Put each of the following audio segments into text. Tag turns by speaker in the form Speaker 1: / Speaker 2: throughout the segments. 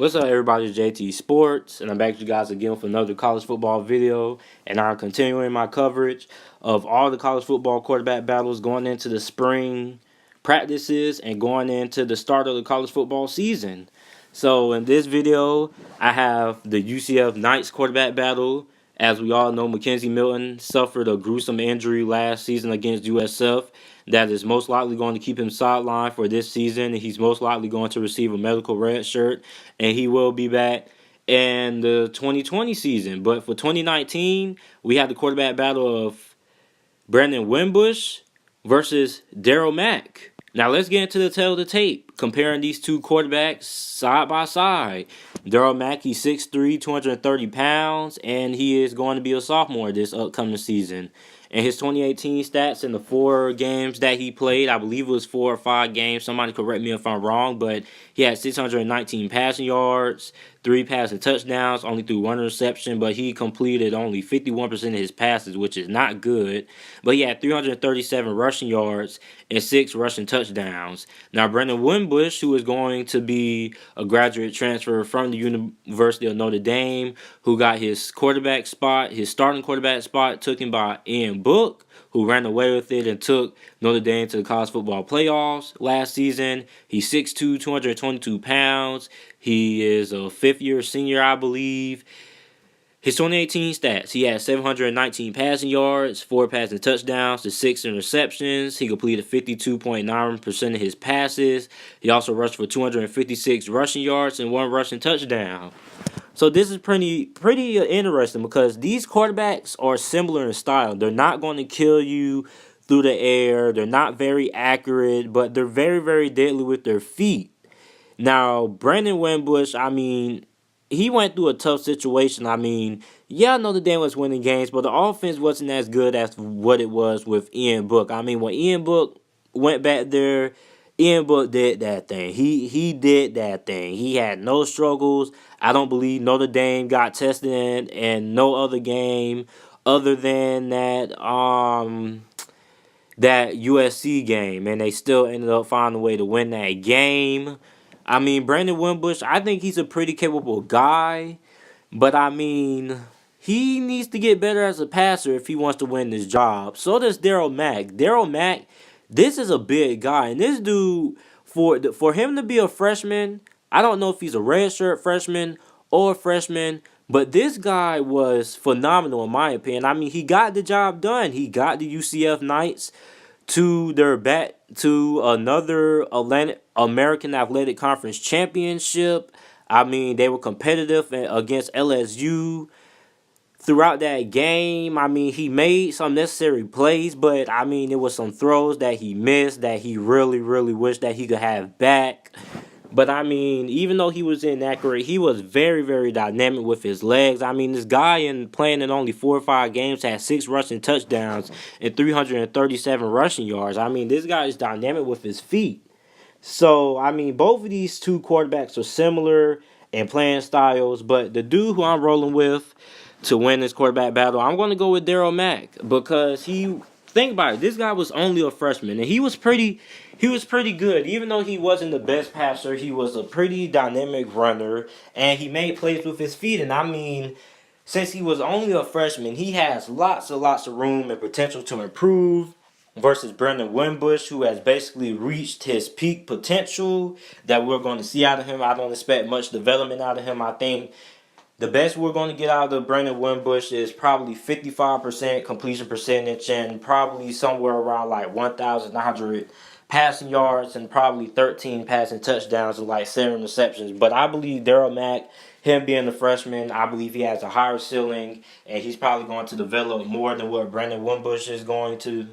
Speaker 1: What's up, everybody? It's JT Sports, and I'm back with you guys again for another college football video. And I'm continuing my coverage of all the college football quarterback battles going into the spring practices and going into the start of the college football season. So in this video, I have the UCF Knights quarterback battle. As we all know, Mackenzie Milton suffered a gruesome injury last season against USF that is most likely going to keep him sidelined for this season. And he's most likely going to receive a medical red shirt, and he will be back in the 2020 season. But for 2019, we had the quarterback battle of Brandon Wimbush versus Darryl Mack. Now let's get into the tail of the tape, comparing these two quarterbacks side by side. Darryl Mack, he's 6'3", 230 pounds, and he is going to be a sophomore this upcoming season. And his 2018 stats in the 4 games that he played, I believe it was 4 or 5 games. Somebody correct me if I'm wrong, but he had 619 passing yards, 3 passing touchdowns, only threw 1 interception, but he completed only 51% of his passes, which is not good. But he had 337 rushing yards and 6 rushing touchdowns. Now, Brandon Wimbush, who is going to be a graduate transfer from the University of Notre Dame, who got his quarterback spot, his starting quarterback spot, took him by Ian Book, who ran away with it and took Notre Dame to the college football playoffs last season. He's 6'2", 222 pounds. He is a fifth-year senior, I believe. His 2018 stats, he had 719 passing yards, 4 passing touchdowns to 6 interceptions. He completed 52.9% of his passes. He also rushed for 256 rushing yards and 1 rushing touchdown. So this is pretty interesting because these quarterbacks are similar in style. They're not going to kill you through the air. They're not very accurate, but they're very, very deadly with their feet. Now, Brandon Wimbush, I mean, he went through a tough situation. I mean, yeah, Notre Dame was winning games, but the offense wasn't as good as what it was with Ian Book. I mean, when Ian Book went back there, Ian Book did that thing. He did that thing. He had no struggles. I don't believe Notre Dame got tested in no other game other than that USC game, and they still ended up finding a way to win that game. I mean, Brandon Wimbush, I think he's a pretty capable guy, but I mean, he needs to get better as a passer if he wants to win this job. So does Darryl Mack. Darryl Mack, this is a big guy, and this dude, for him to be a freshman, I don't know if he's a redshirt freshman or a freshman, but this guy was phenomenal in my opinion. I mean, he got the job done. He got the UCF Knights to another American Athletic Conference championship. I mean, they were competitive against LSU throughout that game. I mean, he made some necessary plays, but I mean, it was some throws that he missed that he really, really wished that he could have back. But I mean, even though he was inaccurate, he was very, very dynamic with his legs. I mean, this guy playing in only 4 or 5 games had 6 rushing touchdowns and 337 rushing yards. I mean, this guy is dynamic with his feet. So, I mean, both of these two quarterbacks are similar in playing styles, but the dude who I'm rolling with to win this quarterback battle, I'm going to go with Darryl Mack because think about it, this guy was only a freshman, and he was pretty good. Even though he wasn't the best passer, he was a pretty dynamic runner, and he made plays with his feet. And I mean, since he was only a freshman, he has lots of room and potential to improve versus Brandon Wimbush, who has basically reached his peak potential that we're going to see out of him. I don't expect much development out of him. I think the best we're going to get out of Brandon Wimbush is probably 55% completion percentage and probably somewhere around like 1,900 passing yards and probably 13 passing touchdowns and like 7 receptions. But I believe Darryl Mack, him being a freshman, I believe he has a higher ceiling and he's probably going to develop more than what Brandon Wimbush is going to.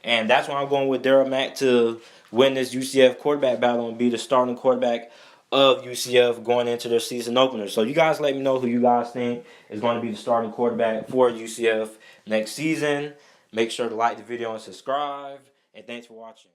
Speaker 1: And that's why I'm going with Darryl Mack to win this UCF quarterback battle and be the starting quarterback of UCF going into their season opener. So you guys let me know who you guys think is going to be the starting quarterback for UCF next season. Make sure to like the video and subscribe. And thanks for watching.